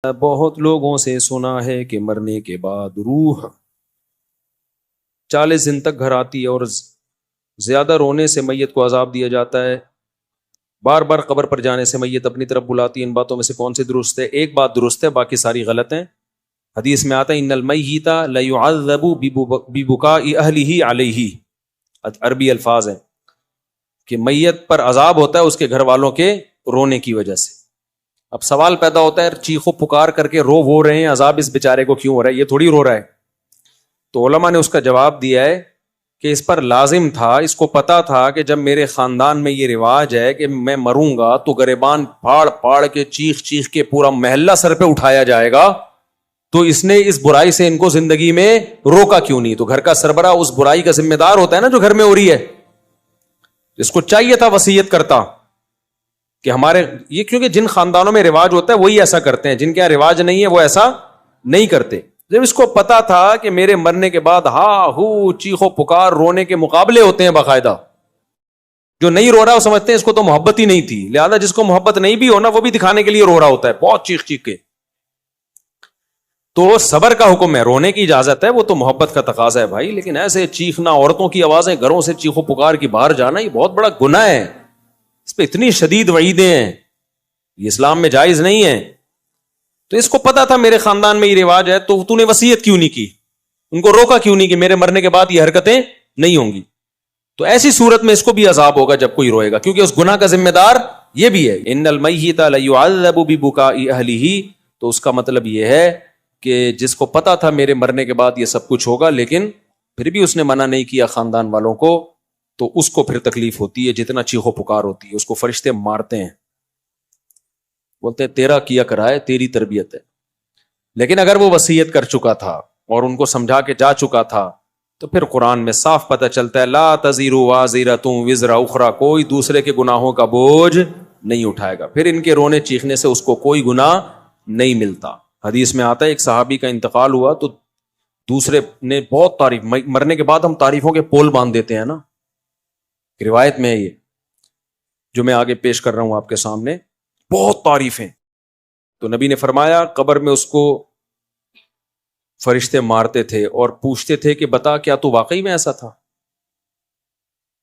بہت لوگوں سے سنا ہے کہ مرنے کے بعد روح 40 دن تک گھر آتی ہے اور زیادہ رونے سے میت کو عذاب دیا جاتا ہے. بار بار قبر پر جانے سے میت اپنی طرف بلاتی ہے. ان باتوں میں سے کون سی درست ہے؟ ایک بات درست ہے، باقی ساری غلط ہیں. حدیث میں آتا ہے ان المیت لیعذب ببکاء اہلہ علیہ، عربی الفاظ ہیں کہ میت پر عذاب ہوتا ہے اس کے گھر والوں کے رونے کی وجہ سے. اب سوال پیدا ہوتا ہے چیخو پکار کر کے رو وہ رہے ہیں، عذاب اس بیچارے کو کیوں ہو رہا ہے؟ یہ تھوڑی رو رہا ہے. تو علماء نے اس کا جواب دیا ہے کہ اس پر لازم تھا، اس کو پتا تھا کہ جب میرے خاندان میں یہ رواج ہے کہ میں مروں گا تو گریبان پھاڑ پھاڑ کے چیخ چیخ کے پورا محلہ سر پہ اٹھایا جائے گا، تو اس نے اس برائی سے ان کو زندگی میں روکا کیوں نہیں؟ تو گھر کا سربراہ اس برائی کا ذمہ دار ہوتا ہے نا جو گھر میں ہو رہی ہے. اس کو چاہیے تھا وصیت کرتا کہ ہمارے یہ، کیونکہ جن خاندانوں میں رواج ہوتا ہے وہی ایسا کرتے ہیں، جن کے یہاں رواج نہیں ہے وہ ایسا نہیں کرتے. جب اس کو پتا تھا کہ میرے مرنے کے بعد ہا ہو چیخو پکار رونے کے مقابلے ہوتے ہیں باقاعدہ، جو نہیں رو رہا وہ سمجھتے ہیں اس کو تو محبت ہی نہیں تھی، لہذا جس کو محبت نہیں بھی ہونا وہ بھی دکھانے کے لیے رو رہا ہوتا ہے بہت چیخ چیخ کے. تو صبر کا حکم ہے، رونے کی اجازت ہے، وہ تو محبت کا تقاضا ہے بھائی. لیکن ایسے چیخنا، عورتوں کی آوازیں گھروں سے چیخو پکار کی باہر جانا، یہ بہت بڑا گناہ ہے. اس پہ اتنی شدید وعیدیں ہیں، یہ اسلام میں جائز نہیں ہے. تو اس کو پتا تھا میرے خاندان میں یہ رواج ہے، تو نے وصیت کیوں نہیں کی؟ ان کو روکا کیوں نہیں کہ میرے مرنے کے بعد یہ حرکتیں نہیں ہوں گی؟ تو ایسی صورت میں اس کو بھی عذاب ہوگا جب کوئی روئے گا، کیونکہ اس گناہ کا ذمہ دار یہ بھی ہے. ان المیت لیعذب ببکاء اہلہ، تو اس کا مطلب یہ ہے کہ جس کو پتا تھا میرے مرنے کے بعد یہ سب کچھ ہوگا لیکن پھر بھی اس نے منع نہیں کیا خاندان والوں کو، تو اس کو پھر تکلیف ہوتی ہے جتنا چیخو پکار ہوتی ہے. اس کو فرشتے مارتے ہیں، بولتے ہیں تیرا کیا کرا ہے، تیری تربیت ہے. لیکن اگر وہ وصیت کر چکا تھا اور ان کو سمجھا کے جا چکا تھا تو پھر قرآن میں صاف پتہ چلتا ہے لا تزر وازرۃ وزر اخری، کوئی دوسرے کے گناہوں کا بوجھ نہیں اٹھائے گا. پھر ان کے رونے چیخنے سے اس کو کوئی گناہ نہیں ملتا. حدیث میں آتا ہے ایک صحابی کا انتقال ہوا تو دوسرے نے بہت تعریف، مرنے کے بعد ہم تعریفوں کے پول باندھ دیتے ہیں نا، روایت میں ہے یہ جو میں آگے پیش کر رہا ہوں آپ کے سامنے، بہت تعریفیں. تو نبی نے فرمایا قبر میں اس کو فرشتے مارتے تھے اور پوچھتے تھے کہ بتا کیا تو واقعی میں ایسا تھا؟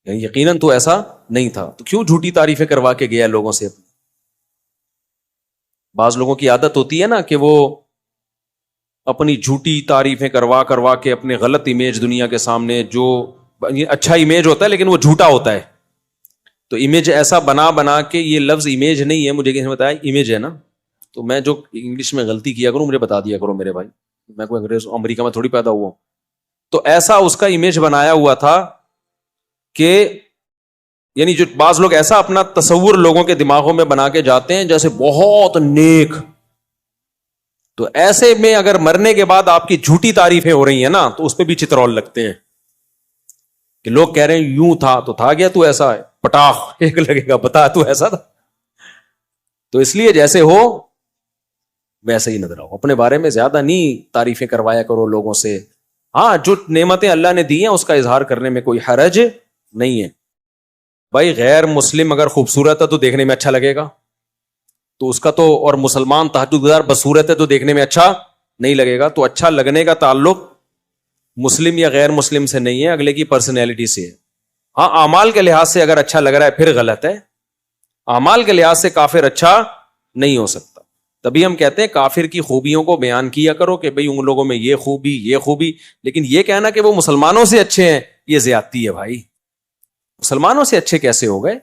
یعنی یقیناً تو ایسا نہیں تھا، تو کیوں جھوٹی تعریفیں کروا کے گیا لوگوں سے؟ بعض لوگوں کی عادت ہوتی ہے نا کہ وہ اپنی جھوٹی تعریفیں کروا کے اپنے غلط امیج دنیا کے سامنے، جو اچھا امیج ہوتا ہے لیکن وہ جھوٹا ہوتا ہے، تو امیج ایسا بنا کے، یہ لفظ امیج نہیں ہے، مجھے کسی نے بتایا امیج ہے نا، تو میں جو انگلش میں غلطی کیا کروں مجھے بتا دیا کرو میرے بھائی، میں کوئی انگریز امریکہ میں تھوڑی پیدا ہوا ہوں. تو ایسا اس کا امیج بنایا ہوا تھا کہ یعنی جو بعض لوگ ایسا اپنا تصور لوگوں کے دماغوں میں بنا کے جاتے ہیں جیسے بہت نیک، تو ایسے میں اگر مرنے کے بعد آپ کی جھوٹی تعریفیں ہو رہی ہیں نا تو اس پہ بھی چترول لگتے ہیں کہ لوگ کہہ رہے ہیں یوں تھا تو تھا گیا، تو ایسا ہے پٹاخ ایک لگے گا، بتا تو ایسا تھا. تو اس لیے جیسے ہو ویسے ہی نظر آؤ، اپنے بارے میں زیادہ نہیں تعریفیں کروایا کرو لوگوں سے. ہاں جو نعمتیں اللہ نے دی ہیں اس کا اظہار کرنے میں کوئی حرج نہیں ہے. بھائی غیر مسلم اگر خوبصورت ہے تو دیکھنے میں اچھا لگے گا، تو اس کا تو، اور مسلمان تہجد گزار بدصورت ہے تو دیکھنے میں اچھا نہیں لگے گا. تو اچھا لگنے کا تعلق مسلم یا غیر مسلم سے نہیں ہے، اگلے کی پرسنالٹی سے ہے. ہاں اعمال کے لحاظ سے اگر اچھا لگ رہا ہے پھر غلط ہے، اعمال کے لحاظ سے کافر اچھا نہیں ہو سکتا. تبھی ہم کہتے ہیں کافر کی خوبیوں کو بیان کیا کرو کہ بھئی ان لوگوں میں یہ خوبی، لیکن یہ کہنا کہ وہ مسلمانوں سے اچھے ہیں یہ زیادتی ہے بھائی. مسلمانوں سے اچھے کیسے ہو گئے؟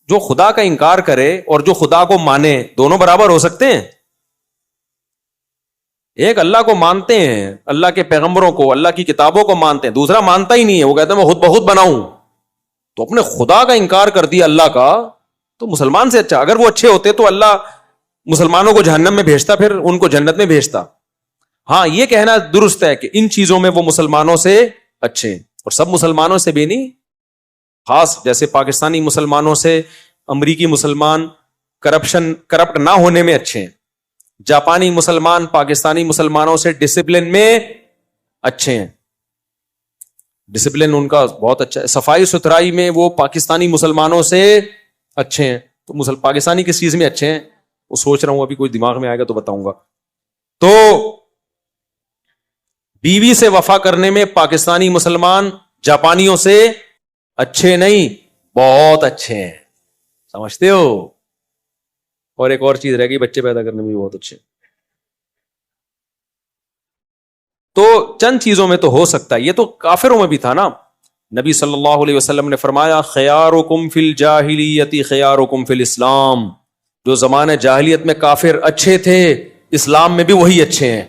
جو خدا کا انکار کرے اور جو خدا کو مانے دونوں برابر ہو سکتے ہیں؟ ایک اللہ کو مانتے ہیں، اللہ کے پیغمبروں کو، اللہ کی کتابوں کو مانتے ہیں، دوسرا مانتا ہی نہیں ہے، وہ کہتا ہے میں خود بخود بناؤں. تو اپنے خدا کا انکار کر دیا اللہ کا، تو مسلمان سے اچھا. اگر وہ اچھے ہوتے تو اللہ مسلمانوں کو جہنم میں بھیجتا، پھر ان کو جنت میں بھیجتا. ہاں یہ کہنا درست ہے کہ ان چیزوں میں وہ مسلمانوں سے اچھے ہیں، اور سب مسلمانوں سے بھی نہیں، خاص جیسے پاکستانی مسلمانوں سے امریکی مسلمان کرپٹ نہ ہونے میں اچھے ہیں، جاپانی مسلمان پاکستانی مسلمانوں سے ڈسپلن میں اچھے ہیں، ڈسپلن ان کا بہت اچھا ہے، صفائی ستھرائی میں وہ پاکستانی مسلمانوں سے اچھے ہیں. تو پاکستانی کس چیز میں اچھے ہیں؟ وہ سوچ رہا ہوں ابھی کوئی دماغ میں آئے گا تو بتاؤں گا. تو بیوی سے وفا کرنے میں پاکستانی مسلمان جاپانیوں سے اچھے نہیں، بہت اچھے ہیں، سمجھتے ہو. اور ایک اور چیز رہ گئی، بچے پیدا کرنے میں بھی بہت اچھے. تو چند چیزوں میں تو ہو سکتا ہے، یہ تو کافروں میں بھی تھا نا. نبی صلی اللہ علیہ وسلم نے فرمایا خیارکم فی الجاہلیت خیارکم فی الاسلام. جو زمانے جاہلیت میں کافر اچھے تھے، اسلام میں بھی وہی اچھے ہیں.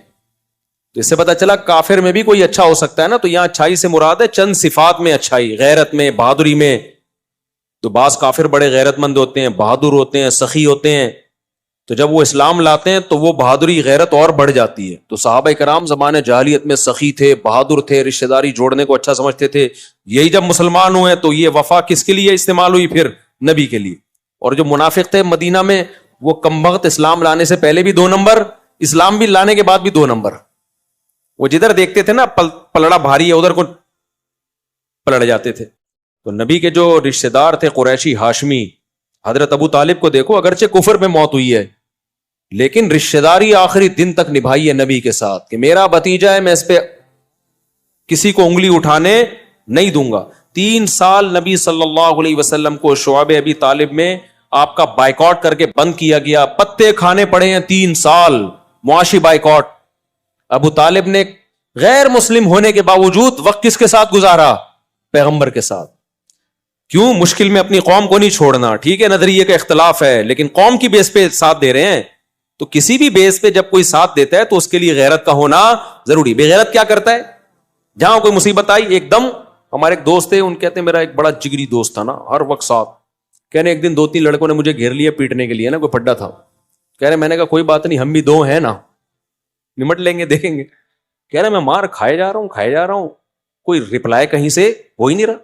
تو اس سے پتا چلا کافر میں بھی کوئی اچھا ہو سکتا ہے نا. تو یہاں اچھائی سے مراد ہے چند صفات میں اچھائی، غیرت میں، بہادری میں. تو بعض کافر بڑے غیرت مند ہوتے ہیں، بہادر ہوتے ہیں، سخی ہوتے ہیں. تو جب وہ اسلام لاتے ہیں تو وہ بہادری غیرت اور بڑھ جاتی ہے. تو صحابہ کرام زمانے جاہلیت میں سخی تھے، بہادر تھے، رشتہ داری جوڑنے کو اچھا سمجھتے تھے. یہی جب مسلمان ہوئے تو یہ وفا کس کے لیے استعمال ہوئی؟ پھر نبی کے لیے. اور جو منافق تھے مدینہ میں، وہ کمبخت اسلام لانے سے پہلے بھی 2 نمبر، اسلام بھی لانے کے بعد بھی 2 نمبر. وہ جدھر دیکھتے تھے نا پلڑا بھاری ہے ادھر کو پلڑ جاتے تھے. تو نبی کے جو رشتہ دار تھے قریشی ہاشمی، حضرت ابو طالب کو دیکھو، اگرچہ کفر میں موت ہوئی ہے لیکن رشتہ داری آخری دن تک نبھائی ہے نبی کے ساتھ کہ میرا بھتیجا ہے، میں اس پہ کسی کو انگلی اٹھانے نہیں دوں گا. 3 سال نبی صلی اللہ علیہ وسلم کو شعب ابی طالب میں آپ کا بائیکاٹ کر کے بند کیا گیا، پتے کھانے پڑے ہیں 3 سال، معاشی بائیکاٹ. ابو طالب نے غیر مسلم ہونے کے باوجود وقت کس کے ساتھ گزارا؟ پیغمبر کے ساتھ. کیوں؟ مشکل میں اپنی قوم کو نہیں چھوڑنا. ٹھیک ہے نظریے کا اختلاف ہے لیکن قوم کی بیس پہ ساتھ دے رہے ہیں. تو کسی بھی بیس پہ جب کوئی ساتھ دیتا ہے تو اس کے لیے غیرت کا ہونا ضروری. بے غیرت کیا کرتا ہے؟ جہاں کوئی مصیبت آئی ایک دم. ہمارے ایک دوست تھے، ان کہتے ہیں میرا ایک بڑا جگری دوست تھا نا، ہر وقت ساتھ. کہنے ایک دن 2-3 لڑکوں نے مجھے گھیر لیا پیٹنے کے لیے نا، کوئی پڈا تھا. کہہ رہے میں نے کہا کوئی بات نہیں، ہم بھی 2 ہیں نا، نمٹ لیں گے، دیکھیں گے. کہہ رہے میں مار کھائے جا رہا ہوں، کوئی رپلائی کہیں سے ہو ہی نہیں رہا.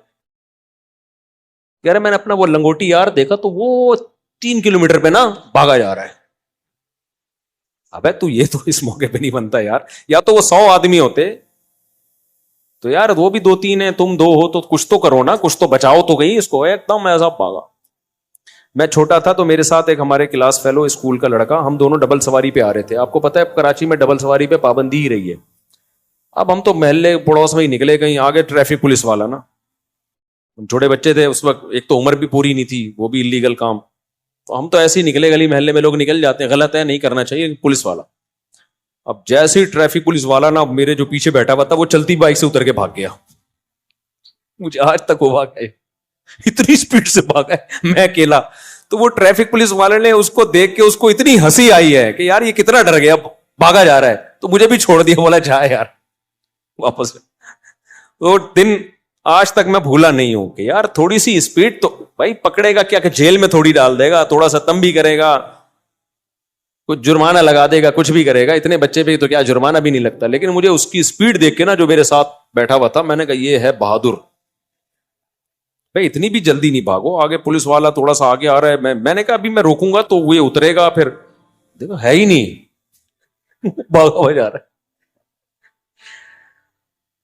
کہہ رہے میں نے اپنا وہ لنگوٹی یار دیکھا تو وہ 3 کلومیٹر پہ نا بھاگا جا رہا ہے. ابے تو یہ تو اس موقع پہ نہیں بنتا یار، یا تو وہ 100 آدمی ہوتے تو یار وہ بھی 2-3 ہیں، تم 2 ہو تو کچھ تو کرو نا، کچھ تو بچاؤ تو گئی اس کو. ایک دم ایسا بھاگا. میں چھوٹا تھا تو میرے ساتھ ایک ہمارے کلاس فیلو اسکول کا لڑکا، ہم دونوں ڈبل سواری پہ آ رہے تھے. آپ کو پتا ہے کراچی میں ڈبل سواری پہ پابندی ہی رہی ہے. اب ہم تو محلے پڑوس میں ہی نکلے، کہیں آگے ٹریفک پولیس والا نا، ہم چھوٹے بچے تھے اس وقت، ایک تو عمر بھی پوری نہیں تھی، وہ بھی انلیگل کام. تو ہم تو ایسے ہی نکلے، گلی محلے میں لوگ نکل جاتے ہیں، غلط ہے نہیں کرنا چاہیے. پولیس والا اب جیسے ہی ٹریفک پولیس والا نا میرے جو پیچھے بیٹھا ہوا تھا وہ چلتی بائک سے اتر کے بھاگ گیا. مجھے آج تک وہ بھاگا ہے، اتنی اسپیڈ سے بھاگا ہے میں اکیلا. تو وہ ٹریفک پولیس والے نے اس کو دیکھ کے اس کو اتنی ہنسی آئی ہے کہ یار یہ کتنا ڈر گیا، بھاگا جا رہا ہے. تو مجھے بھی چھوڑ دیا، بولا جا یار واپس. وہ دن آج تک میں بھولا نہیں ہوں کہ یار تھوڑی سی اسپیڈ تو بھائی پکڑے گا کیا کہ جیل میں تھوڑی ڈال دے گا، تھوڑا سا تم بھی کرے گا، کچھ جرمانہ لگا دے گا، کچھ بھی کرے گا. اتنے بچے پہ تو کیا جرمانہ بھی نہیں لگتا. لیکن مجھے اس کی اسپیڈ دیکھ کے نا جو میرے ساتھ بیٹھا ہوا تھا، میں نے کہا یہ ہے بہادر. بھائی اتنی بھی جلدی نہیں بھاگو، آگے پولیس والا تھوڑا سا آگے آ رہا ہے. میں نے کہا ابھی میں روکوں گا تو وہ اترے گا، پھر دیکھو ہے ہی نہیں بھاگا ہوا جا رہا ہے.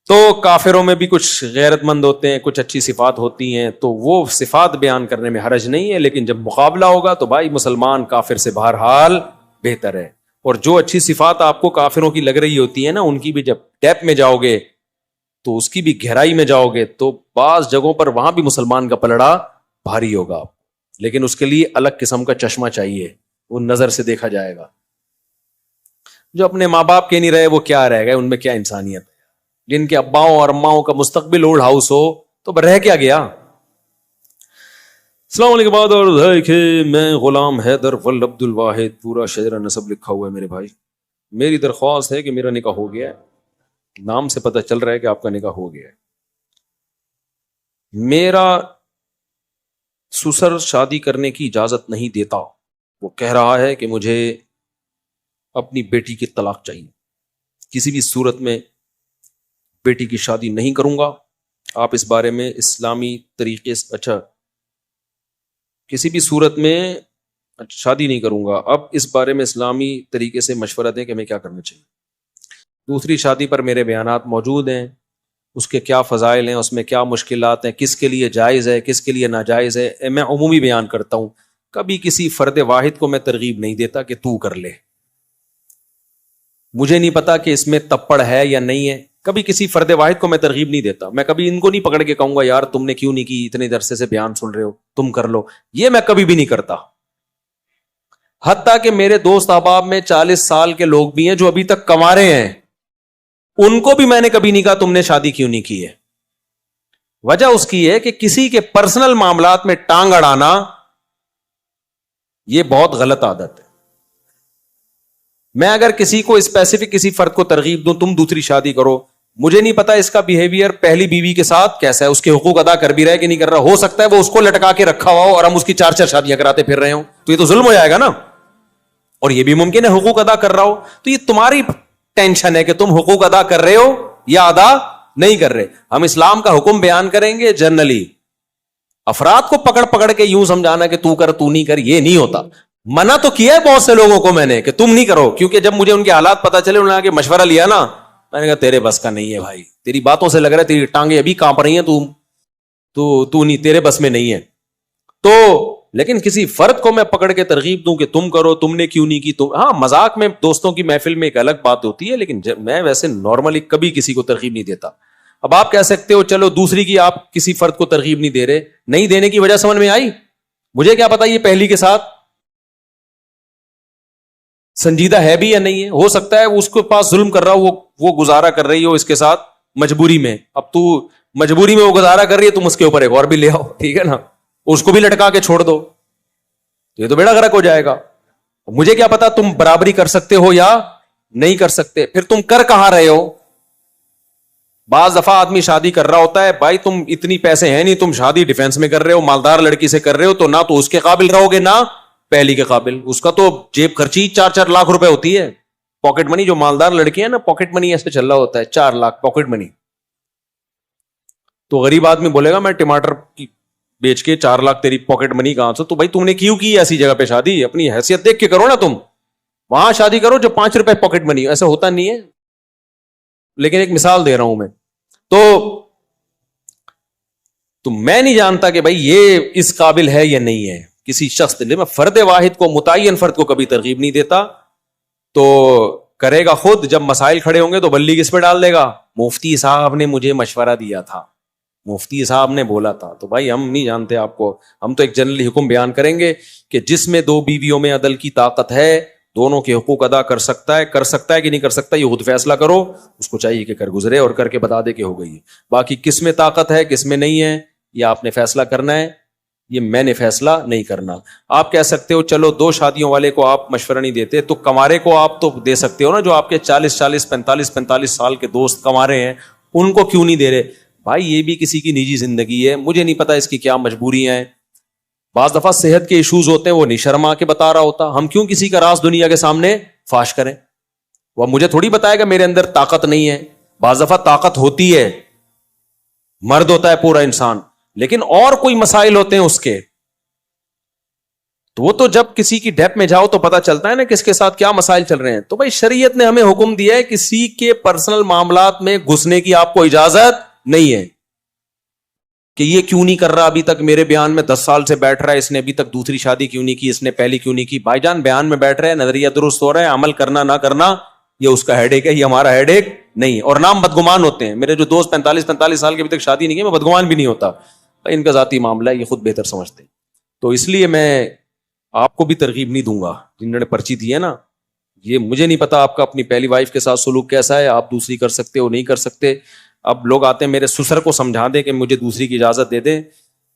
تو کافروں میں بھی کچھ غیرت مند ہوتے ہیں، کچھ اچھی صفات ہوتی ہیں، تو وہ صفات بیان کرنے میں حرج نہیں ہے. لیکن جب مقابلہ ہوگا تو بھائی مسلمان کافر سے بہرحال بہتر ہے. اور جو اچھی صفات آپ کو کافروں کی لگ رہی ہوتی ہے نا، ان کی بھی جب ڈیپ میں جاؤ گے تو اس کی بھی گہرائی میں جاؤ گے تو بعض جگہوں پر وہاں بھی مسلمان کا پلڑا بھاری ہوگا. لیکن اس کے لیے الگ قسم کا چشمہ چاہیے، وہ نظر سے دیکھا جائے گا. جو اپنے ماں باپ کے نہیں رہے وہ کیا رہ گئے، ان میں کیا انسانیت ہے. جن کے اباؤں اور اماؤں کا مستقبل اولڈ ہاؤس ہو تو رہ کیا گیا. السلام علیکم. بعد اور میں غلام حیدر ول عبد الواحد، پورا شجرہ نسب لکھا ہوا ہے میرے بھائی. میری درخواست ہے کہ میرا نکاح ہو گیا ہے، نام سے پتہ چل رہا ہے کہ آپ کا نکاح ہو گیا ہے. میرا سسر شادی کرنے کی اجازت نہیں دیتا، وہ کہہ رہا ہے کہ مجھے اپنی بیٹی کی طلاق چاہیے، کسی بھی صورت میں بیٹی کی شادی نہیں کروں گا. آپ اس بارے میں اسلامی طریقے سے کسی بھی صورت میں شادی نہیں کروں گا. اب اس بارے میں اسلامی طریقے سے مشورہ دیں کہ ہمیں کیا کرنا چاہیے. دوسری شادی پر میرے بیانات موجود ہیں، اس کے کیا فضائل ہیں، اس میں کیا مشکلات ہیں، کس کے لیے جائز ہے کس کے لیے ناجائز ہے. میں عمومی بیان کرتا ہوں، کبھی کسی فرد واحد کو میں ترغیب نہیں دیتا کہ تو کر لے. مجھے نہیں پتا کہ اس میں تپڑ ہے یا نہیں ہے. کبھی کسی فرد واحد کو میں ترغیب نہیں دیتا. میں کبھی ان کو نہیں پکڑ کے کہوں گا یار تم نے کیوں نہیں کی, اتنے عرصے سے بیان سن رہے ہو, تم کر لو. یہ میں کبھی بھی نہیں کرتا. حتیٰ کہ میرے دوست احباب میں 40 سال کے لوگ بھی ہیں جو ابھی تک کما رہے ہیں, ان کو بھی میں نے کبھی نہیں کہا تم نے شادی کیوں نہیں کی ہے. وجہ اس کی ہے کہ کسی کے پرسنل معاملات میں ٹانگ اڑانا یہ بہت غلط عادت ہے. میں اگر کسی کو اسپیسیفک کسی فرد کو ترغیب دوں تم دوسری شادی کرو, مجھے نہیں پتا اس کا بیہیویئر پہلی بیوی کے ساتھ کیسا ہے, اس کے حقوق ادا کر بھی رہا ہے کہ نہیں کر رہا. ہو سکتا ہے وہ اس کو لٹکا کے رکھا ہوا ہو اور ہم اس کی 4 شادیاں کراتے پھر رہے ہوں, تو یہ تو ظلم ہو جائے گا نا. اور یہ بھی ممکن ہے حقوق ادا کر رہا ہو, تو یہ تمہاری ٹینشن ہے کہ تم حقوق ادا کر رہے ہو یا ادا نہیں کر رہے. ہم اسلام کا حکم بیان کریں گے جنرلی. افراد کو پکڑ پکڑ کے یوں سمجھانا کہ تو کر تو نہیں کر, یہ نہیں ہوتا. منع تو کیا ہے بہت سے لوگوں کو میں نے کہ تم نہیں کرو, کیونکہ جب مجھے ان کے حالات پتا چلے, انہوں نے آگے مشورہ لیا نا, میں نے کہا تیرے بس کا نہیں ہے بھائی, تیری باتوں سے لگ رہا ہے تیری ٹانگیں ابھی کانپ رہی ہیں, تو نہیں, تیرے بس میں نہیں ہے. تو لیکن کسی فرد کو میں پکڑ کے ترغیب دوں کہ تم کرو, تم نے کیوں نہیں کی, تم, ہاں مذاق میں دوستوں کی محفل میں ایک الگ بات ہوتی ہے, لیکن میں ویسے نارملی کبھی کسی کو ترغیب نہیں دیتا. اب آپ کہہ سکتے ہو چلو دوسری کی آپ کسی فرد کو ترغیب نہیں دے رہے, نہیں دینے کی وجہ سمجھ میں آئی. مجھے کیا پتا یہ پہلی کے ساتھ سنجیدہ ہے بھی یا نہیں ہے. ہو سکتا ہے اس کے پاس ظلم کر رہا ہو, وہ گزارا کر رہی ہو اس کے ساتھ مجبوری میں. اب تو مجبوری میں وہ گزارا کر رہی ہے, تم اس کے اوپر ایک اور بھی لے آؤ, ٹھیک ہے نا, اس کو بھی لٹکا کے چھوڑ دو, یہ تو بیڑا غرق ہو جائے گا. مجھے کیا پتا تم برابری کر سکتے ہو یا نہیں کر سکتے. پھر تم کر کہاں رہے ہو. بعض دفعہ آدمی شادی کر رہا ہوتا ہے, بھائی تم اتنی پیسے ہیں نہیں, تم شادی ڈیفینس میں کر رہے ہو, مالدار لڑکی سے کر رہے ہو, تو نہ تو اس کے قابل رہو گے نہ پہلی کے قابل. اس کا تو جیب خرچی 4-4 لاکھ روپے ہوتی ہے, پاکٹ منی. جو مالدار لڑکی ہے نا, پاکٹ منی ایسے چل رہا ہوتا ہے, 4 لاکھ پاکٹ منی. تو غریب آدمی بولے گا میں ٹماٹر بیچ کے 4 لاکھ تیری پاکٹ منی کہاں سے. تو بھائی تم نے کیوں کی ایسی جگہ پہ شادی, اپنی حیثیت دیکھ کے کرو نا. تم وہاں شادی کرو جو 5 روپے پاکٹ منی. ایسا ہوتا نہیں ہے, لیکن ایک مثال دے رہا ہوں میں. تو میں نہیں جانتا کہ بھائی یہ اس قابل ہے یا نہیں ہے کسی شخص. میں فرد واحد کو, متعین فرد کو کبھی ترغیب نہیں دیتا. تو کرے گا خود, جب مسائل کھڑے ہوں گے تو بلی کس پہ ڈال دے گا. مفتی صاحب نے مجھے مشورہ دیا تھا, مفتی صاحب نے بولا تھا. تو بھائی ہم نہیں جانتے آپ کو, ہم تو ایک جنرلی حکم بیان کریں گے کہ جس میں 2 بیویوں میں عدل کی طاقت ہے, دونوں کے حقوق ادا کر سکتا ہے کہ نہیں کر سکتا, یہ خود فیصلہ کرو. اس کو چاہیے کہ کر گزرے اور کر کے بتا دے کہ ہو گئی ہے. باقی کس میں طاقت ہے کس میں نہیں ہے, یہ آپ نے فیصلہ کرنا ہے, یہ میں نے فیصلہ نہیں کرنا. آپ کہہ سکتے ہو چلو 2 شادیوں والے کو آپ مشورہ نہیں دیتے, تو کمارے کو آپ تو دے سکتے ہو نا, جو آپ کے 40 45 سال کے دوست کمارے ہیں, ان کو کیوں نہیں دے رہے. بھائی یہ بھی کسی کی نجی زندگی ہے, مجھے نہیں پتا اس کی کیا مجبوریاں ہیں. بعض دفعہ صحت کے ایشوز ہوتے ہیں, وہ نہیں شرما کے بتا رہا ہوتا. ہم کیوں کسی کا راز دنیا کے سامنے فاش کریں. وہ مجھے تھوڑی بتائے گا میرے اندر طاقت نہیں ہے. بعض دفعہ طاقت ہوتی ہے, مرد ہوتا ہے پورا انسان, لیکن اور کوئی مسائل ہوتے ہیں اس کے. تو وہ تو جب کسی کی ڈیپ میں جاؤ تو پتا چلتا ہے نا کس کے ساتھ کیا مسائل چل رہے ہیں. تو بھائی شریعت نے ہمیں حکم دیا ہے کسی کے پرسنل معاملات میں گھسنے کی آپ کو اجازت نہیں ہے کہ یہ کیوں نہیں کر رہا ابھی تک, میرے بیان میں 10 سال سے بیٹھ رہا ہے, اس نے ابھی تک دوسری شادی کیوں نہیں کی, اس نے پہلی کیوں نہیں کی. بھائی جان بیان میں بیٹھ رہے ہیں, نظریہ درست ہو رہا ہے, عمل کرنا نہ کرنا یہ اس کا ہیڈ ایک ہے, یہ ہمارا ہیڈ ایک نہیں. اور نام بدگمان ہوتے ہیں. میرے جو دوست 45 سال کے ابھی تک شادی نہیں کی, میں بدگمان بھی نہیں ہوتا. ان کا ذاتی معاملہ ہے, یہ خود بہتر سمجھتے ہیں. تو اس لیے میں آپ کو بھی ترغیب نہیں دوں گا جنہوں نے پرچی دی ہے نا. یہ مجھے نہیں پتا آپ کا اپنی پہلی وائف کے ساتھ سلوک کیسا ہے, آپ دوسری کر سکتے ہو نہیں کر سکتے. اب لوگ آتے ہیں میرے سسر کو سمجھا دیں کہ مجھے دوسری کی اجازت دے دیں.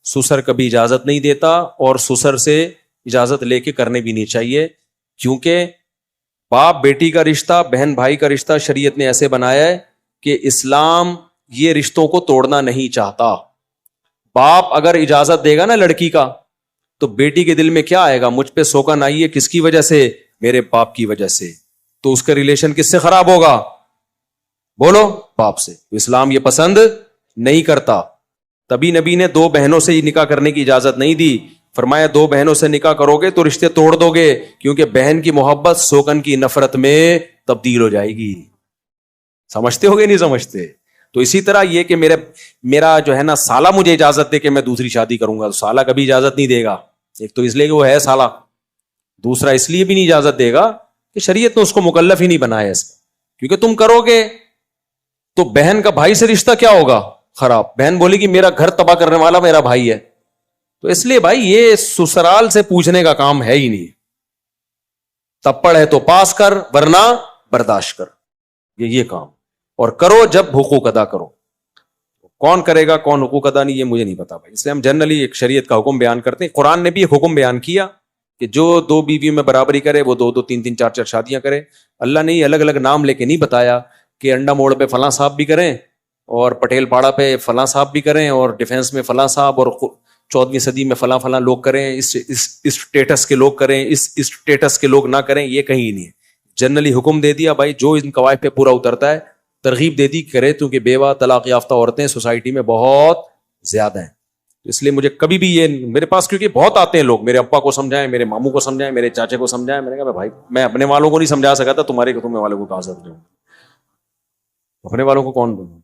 سسر کبھی اجازت نہیں دیتا, اور سسر سے اجازت لے کے کرنے بھی نہیں چاہیے, کیونکہ باپ بیٹی کا رشتہ, بہن بھائی کا رشتہ شریعت نے ایسے بنایا ہے کہ اسلام یہ رشتوں کو توڑنا نہیں چاہتا. باپ اگر اجازت دے گا نا لڑکی کا, تو بیٹی کے دل میں کیا آئے گا, مجھ پہ سوکن آئی ہے کس کی وجہ سے, میرے باپ کی وجہ سے. تو اس کا ریلیشن کس سے خراب ہوگا, بولو, باپ سے. تو اسلام یہ پسند نہیں کرتا. تبھی نبی نے 2 بہنوں سے نکاح کرنے کی اجازت نہیں دی. فرمایا 2 بہنوں سے نکاح کرو گے تو رشتے توڑ دو گے, کیونکہ بہن کی محبت سوکن کی نفرت میں تبدیل ہو جائے گی. سمجھتے ہو گے نہیں سمجھتے. تو اسی طرح یہ کہ میرا جو ہے نا سالہ مجھے اجازت دے کہ میں دوسری شادی کروں گا, تو سالہ کبھی اجازت نہیں دے گا. ایک تو اس لیے کہ وہ ہے سالہ, دوسرا اس لیے بھی نہیں اجازت دے گا کہ شریعت نے اس کو مکلف ہی نہیں بنایا اس کا, کیونکہ تم کرو گے تو بہن کا بھائی سے رشتہ کیا ہوگا خراب, بہن بولے کہ میرا گھر تباہ کرنے والا میرا بھائی ہے. تو اس لیے بھائی یہ سسرال سے پوچھنے کا کام ہے ہی نہیں, تپڑ ہے تو پاس کر ورنہ برداشت کر, یہ کام, اور کرو جب حقوق ادا کرو. کون کرے گا کون حقوق ادا نہیں, یہ مجھے نہیں پتا بھائی. اس لیے ہم جنرلی ایک شریعت کا حکم بیان کرتے ہیں. قرآن نے بھی ایک حکم بیان کیا کہ جو 2 بیویوں میں برابری کرے وہ 2 3 3 4 4 شادیاں کرے. اللہ نے یہ الگ الگ نام لے کے نہیں بتایا کہ انڈا موڑ پہ فلاں صاحب بھی کریں اور پٹیل پاڑا پہ فلاں صاحب بھی کریں اور ڈیفینس میں فلاں صاحب اور 14ویں صدی میں فلاں فلاں لوگ کریں, اس اسٹیٹس کے لوگ کریں, اس اسٹیٹس کے لوگ نہ کریں. یہ کہیں نہیں ہے, جنرلی حکم دے دیا بھائی جو ان قواعد پہ پورا اترتا ہے, ترغیب دے دی کرے, کیونکہ بیوہ طلاق یافتہ عورتیں سوسائٹی میں بہت زیادہ ہیں. اس لیے مجھے کبھی بھی یہ میرے پاس, کیونکہ بہت آتے ہیں لوگ, میرے ابا کو سمجھائیں, میرے ماموں کو سمجھائیں, میرے چاچے کو سمجھائیں. میں نے کہا بھائی میں اپنے والوں کو نہیں سمجھا سکا تھا, تمہارے والوں کو کہاں سمجھاؤں, اپنے والوں کو کون بولوں,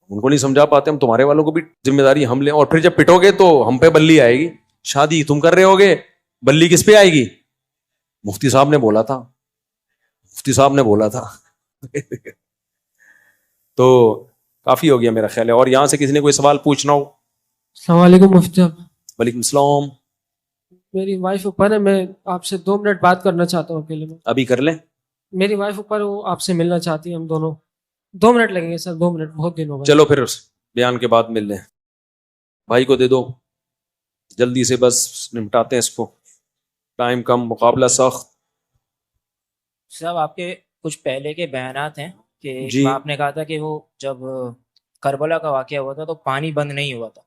ان کو نہیں سمجھا پاتے, ہم تمہارے والوں کو بھی ذمہ داری ہم لیں. اور پھر جب پٹو گے تو ہم پہ بلی آئے گی. شادی تم کر رہے ہوگے, بلی کس پہ آئے گی؟ مفتی صاحب نے بولا تھا, مفتی صاحب نے بولا تھا. تو کافی ہو گیا میرا خیال ہے. اور یہاں سے کسی نے کوئی سوال پوچھنا ہو؟ السلام علیکم مفتی صاحب. وعلیکم السلام. میری وائف اوپر ہے, میں آپ سے 2 منٹ بات کرنا چاہتا ہوں اکیلے میں. ابھی کر لیں. میری وائف اوپر, وہ آپ سے ملنا چاہتی ہے, ہم دونوں 2 منٹ لگیں گے سر, 2 منٹ, بہت دن ہو گئے. چلو پھر بیان کے بعد مل لیں. بھائی کو دے دو جلدی سے, بس نمٹاتے ہیں اس کو, ٹائم کم, مقابلہ سخت. صاحب آپ کے کچھ پہلے کے بیانات ہیں کہ جی. آپ نے کہا تھا کہ وہ جب کربلا کا واقعہ ہوا تھا تو پانی بند نہیں ہوا تھا,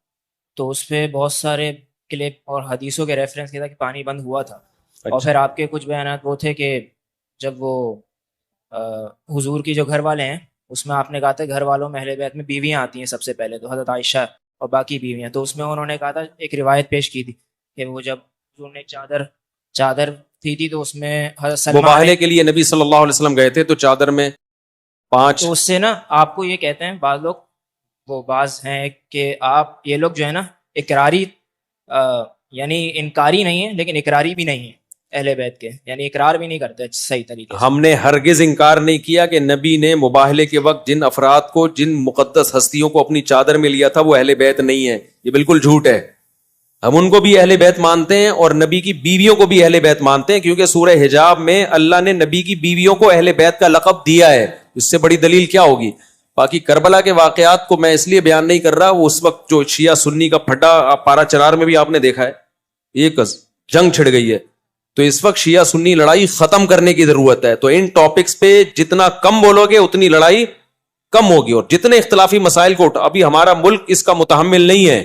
تو اس پہ بہت سارے کلپ اور حدیثوں کے ریفرنس کیا تھا کہ پانی بند ہوا تھا. اور پھر آپ کے کچھ بیانات وہ تھے کہ جب وہ حضور کی جو گھر والے ہیں اس میں آپ نے کہا تھا گھر والوں میں اہل بیت میں بیویاں آتی ہیں سب سے پہلے, تو حضرت عائشہ اور باقی بیویاں, تو اس میں انہوں نے کہا تھا ایک روایت پیش کی تھی کہ وہ جب حضور نے چادر تھی تو اس میں حضرت سلمہ مباہلے کے لیے نبی صلی اللہ علیہ وسلم گئے تھے, تو چادر میں 5, تو اس سے نا آپ کو یہ کہتے ہیں بعض لوگ, وہ بعض ہیں کہ آپ یہ لوگ جو ہے نا اقراری یعنی انکاری نہیں ہے لیکن اقراری بھی نہیں ہے اہل بیت کے, یعنی اقرار بھی نہیں کرتے صحیح طریقے سے. ہم نے ہرگز انکار نہیں کیا کہ نبی نے مباہلے کے وقت جن افراد کو, جن مقدس ہستیوں کو اپنی چادر میں لیا تھا وہ اہل بیت نہیں ہے, یہ بالکل جھوٹ ہے. ہم ان کو بھی اہل بیت مانتے ہیں اور نبی کی بیویوں کو بھی اہل بیت مانتے ہیں, کیونکہ سورہ حجاب میں اللہ نے نبی کی بیویوں کو اہل بیت کا لقب دیا ہے. اس سے بڑی دلیل کیا ہوگی؟ باقی کربلا کے واقعات کو میں اس لیے بیان نہیں کر رہا, وہ اس وقت جو شیعہ سنی کا پھڈا پارا چرار میں بھی آپ نے دیکھا ہے, ایک جنگ چھڑ گئی ہے. تو اس وقت شیعہ سنی لڑائی ختم کرنے کی ضرورت ہے. تو ان ٹاپکس پہ جتنا کم بولو گے اتنی لڑائی کم ہوگی, اور جتنے اختلافی مسائل کو, ابھی ہمارا ملک اس کا متحمل نہیں ہے.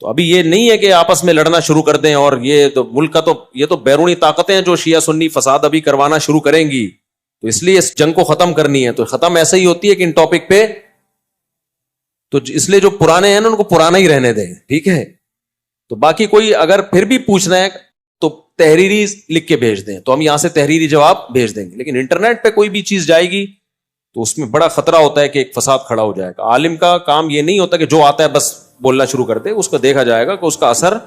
تو ابھی یہ نہیں ہے کہ آپس میں لڑنا شروع کر دیں, اور یہ تو ملک کا, تو یہ تو بیرونی طاقتیں ہیں جو شیعہ سنی فساد ابھی کروانا شروع کریں گی. تو اس لیے اس جنگ کو ختم کرنی ہے. تو ختم ایسا ہی ہوتی ہے کہ ان ٹاپک پہ, تو اس لیے جو پرانے ہیں نا ان کو پرانا ہی رہنے دیں, ٹھیک ہے. تو باقی کوئی اگر پھر بھی پوچھنا ہے تو تحریری لکھ کے بھیج دیں, تو ہم یہاں سے تحریری جواب بھیج دیں گے. لیکن انٹرنیٹ پہ کوئی بھی چیز جائے گی تو اس میں بڑا خطرہ ہوتا ہے کہ ایک فساد کھڑا ہو جائے گا. عالم کا کام یہ نہیں ہوتا کہ جو آتا ہے بس بولنا شروع کر دے, اس کو دیکھا جائے گا کہ اس کا اثر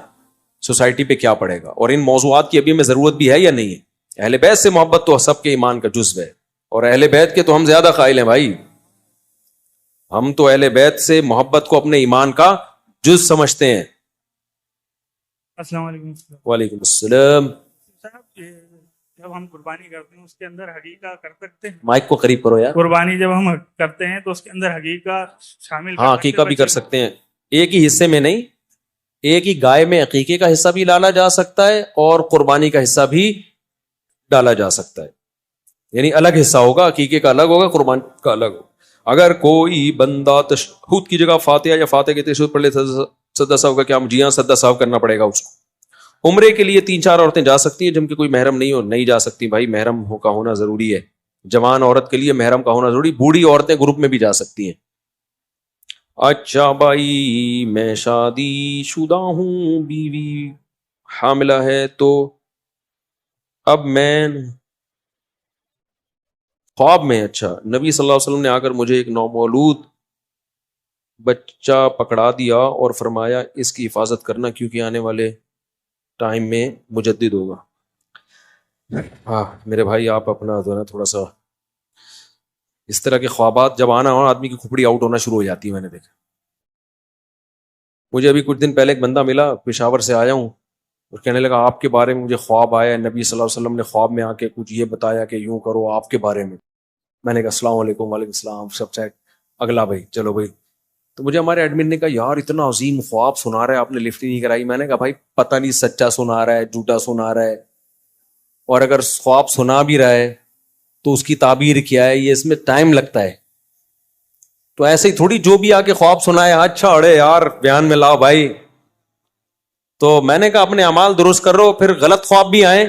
سوسائٹی پہ کیا پڑے گا, اور ان موضوعات کی ابھی ہمیں ضرورت بھی ہے یا نہیں ہے. اہل بیت سے محبت تو سب کے ایمان کا جزو ہے, اور اہل بیت کے تو ہم زیادہ قائل ہیں بھائی. ہم تو اہل بیت سے محبت کو اپنے ایمان کا جز سمجھتے ہیں. السلام علیکم. وعلیکم السلام. صاحب جب ہم قربانی کرتے ہیں اس کے اندر حقیقہ کر سکتے ہیں؟ مائک کو قریب کرو یار. قربانی جب ہم کرتے ہیں تو اس کے اندر حقیقہ شامل, ہاں عقیقہ بھی کر سکتے ہیں, ایک ہی حصے میں نہیں, ایک ہی گائے میں عقیقے کا حصہ بھی ڈالا جا سکتا ہے اور قربانی کا حصہ بھی ڈالا جا سکتا ہے. یعنی الگ حصہ ہوگا, عقیقے کا الگ ہوگا, قربانی کا الگ ہوگا. اگر کوئی بندہ تشہد کی جگہ فاتحہ یا فاتحہ کے تشہد پڑھ لے سدا صاحب کا کیا, جی ہاں سدا صاحب کرنا پڑے گا اس کو. عمرے کے لیے 3-4 عورتیں جا سکتی ہیں جن کے کوئی محرم نہیں ہو, نہیں جا سکتی. بھائی محرم کا ہونا ضروری ہے, جوان عورت کے لیے محرم کا ہونا ضروری. بوڑھی عورتیں گروپ میں بھی جا سکتی ہیں. اچھا بھائی میں شادی شدہ ہوں, بیوی حاملہ ہے, تو اب میں خواب میں, اچھا نبی صلی اللہ علیہ وسلم نے آ کر مجھے ایک نومولود بچہ پکڑا دیا اور فرمایا اس کی حفاظت کرنا کیونکہ آنے والے ٹائم میں مجدد ہوگا. ہاں میرے بھائی آپ اپنا جو ہے نا تھوڑا سا اس طرح کے خوابات جب آنا ہو آدمی کی کھپڑی آؤٹ ہونا شروع ہو جاتی ہے. میں نے دیکھا, مجھے ابھی کچھ دن پہلے ایک بندہ ملا, پشاور سے آیا ہوں, اور کہنے لگا آپ کے بارے میں مجھے خواب آیا, نبی صلی اللہ علیہ وسلم نے خواب میں آ کے کچھ یہ بتایا کہ یوں کرو آپ کے بارے میں. میں نے کہا السلام علیکم. وعلیکم السلام. سب چیک. اگلا بھائی چلو بھائی. تو مجھے ہمارے ایڈمن نے کہا یار اتنا عظیم خواب سنا رہا ہے, آپ نے لفٹ ہی نہیں کرائی. میں نے کہا بھائی پتہ نہیں سچا سنا رہا ہے جھوٹا سنا رہا ہے, اور اگر خواب سنا بھی رہا ہے تو اس کی تعبیر کیا ہے, یہ اس میں ٹائم لگتا ہے. تو ایسے ہی تھوڑی جو بھی آ کے خواب سنائے اچھا اڑے یار بیان میں لاؤ بھائی. تو میں نے کہا اپنے اعمال درست کر رہو, پھر غلط خواب بھی آئیں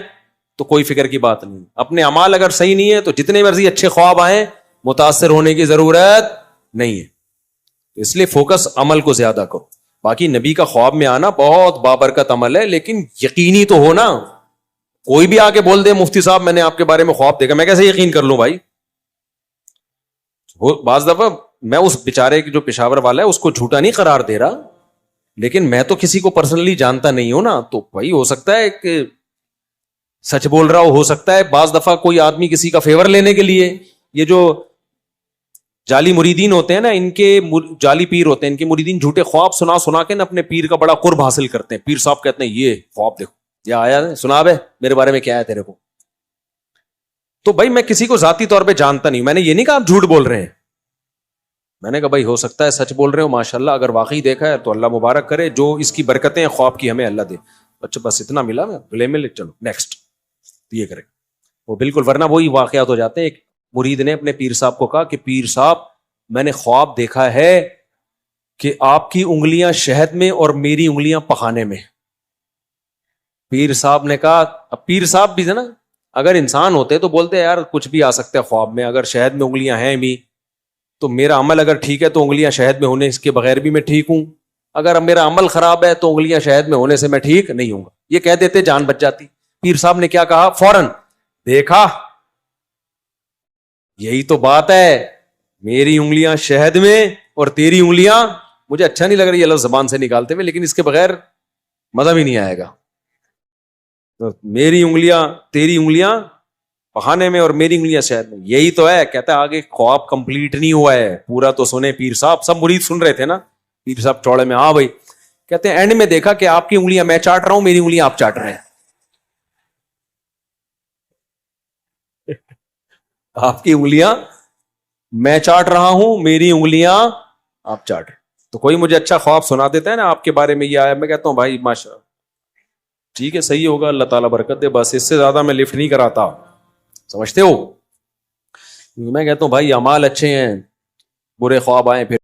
تو کوئی فکر کی بات نہیں. اپنے اعمال اگر صحیح نہیں ہے تو جتنے مرضی اچھے خواب آئیں متاثر ہونے کی ضرورت نہیں ہے. اس لیے فوکس عمل کو زیادہ کرو. باقی نبی کا خواب میں آنا بہت بابرکت عمل ہے, لیکن یقینی تو ہو نا. کوئی بھی آ کے بول دے مفتی صاحب میں نے آپ کے بارے میں خواب دیکھا, میں کیسے یقین کر لوں بھائی. بعض دفعہ میں اس بیچارے کی جو پشاور والا ہے اس کو جھوٹا نہیں قرار دے رہا, لیکن میں تو کسی کو پرسنلی جانتا نہیں ہوں نا, تو بھائی ہو سکتا ہے کہ سچ بول رہا ہو سکتا ہے بعض دفعہ کوئی آدمی کسی کا فیور لینے کے لیے, یہ جو جعلی مریدین ہوتے ہیں نا, ان کے جعلی پیر ہوتے ہیں, ان کے مریدین جھوٹے خواب سنا سنا کے نا اپنے پیر کا بڑا قرب حاصل کرتے ہیں. پیر صاحب کہتے ہیں یہ خواب دیکھو, یہ آیا سنا بے میرے بارے میں کیا ہے تیرے کو. تو بھائی میں کسی کو ذاتی طور پہ جانتا نہیں, میں نے یہ نہیں کہا آپ جھوٹ بول رہے ہیں. میں نے کہا بھائی ہو سکتا ہے سچ بول رہے ہو, ماشاءاللہ اگر واقعی دیکھا ہے تو اللہ مبارک کرے, جو اس کی برکتیں ہیں خواب کی ہمیں اللہ دے. اچھا بس اتنا ملا, میں گلے میں چلو نیکسٹ یہ کرے وہ بالکل, ورنہ وہی واقعات ہو جاتے ہیں. ایک مرید نے اپنے پیر صاحب کو کہا کہ پیر صاحب میں نے خواب دیکھا ہے کہ آپ کی انگلیاں شہد میں اور میری انگلیاں پخانے میں. پیر صاحب نے کہا, اب پیر صاحب بھی تھے نا, اگر انسان ہوتے تو بولتے یار کچھ بھی آ سکتا ہے خواب میں, اگر شہد میں انگلیاں ہیں بھی تو میرا عمل اگر ٹھیک ہے تو انگلیاں شہد میں ہونے اس کے بغیر بھی میں ٹھیک ہوں, اگر میرا عمل خراب ہے تو انگلیاں شہد میں ہونے سے میں ٹھیک نہیں ہوں گا. یہ کہہ دیتے جان بچ جاتی. پیر صاحب نے کیا کہا فوراً, دیکھا یہی تو بات ہے, میری انگلیاں شہد میں اور تیری انگلیاں, مجھے اچھا نہیں لگ رہی یہ لفظ زبان سے نکالتے ہوئے, لیکن اس کے بغیر مزہ بھی نہیں آئے گا. تو میری انگلیاں تیری انگلیاں پخانے میں اور میری انگلیاں شہد میں, یہی تو ہے. کہتا ہے آگے خواب کمپلیٹ نہیں ہوا ہے, پورا تو سنے پیر صاحب. سب مرید سن رہے تھے نا, پیر صاحب چوڑے میں ہاں بھائی. کہتے ہیں اینڈ میں دیکھا کہ آپ کی انگلیاں میں چاٹ رہا ہوں, میری انگلیاں آپ چاٹ رہے ہیں. آپ کی انگلیاں میں چاٹ رہا ہوں, میری انگلیاں آپ چاٹ رہے. تو کوئی مجھے اچھا خواب سنا دیتا ہے نا آپ کے بارے میں یہ آیا, میں کہتا ہوں بھائی ماشاء ٹھیک ہے صحیح ہوگا, اللہ تعالیٰ برکت دے, بس اس سے زیادہ میں لفٹ نہیں کراتا. سمجھتے ہو؟ میں کہتا ہوں بھائی اعمال اچھے ہیں, برے خواب آئے پھر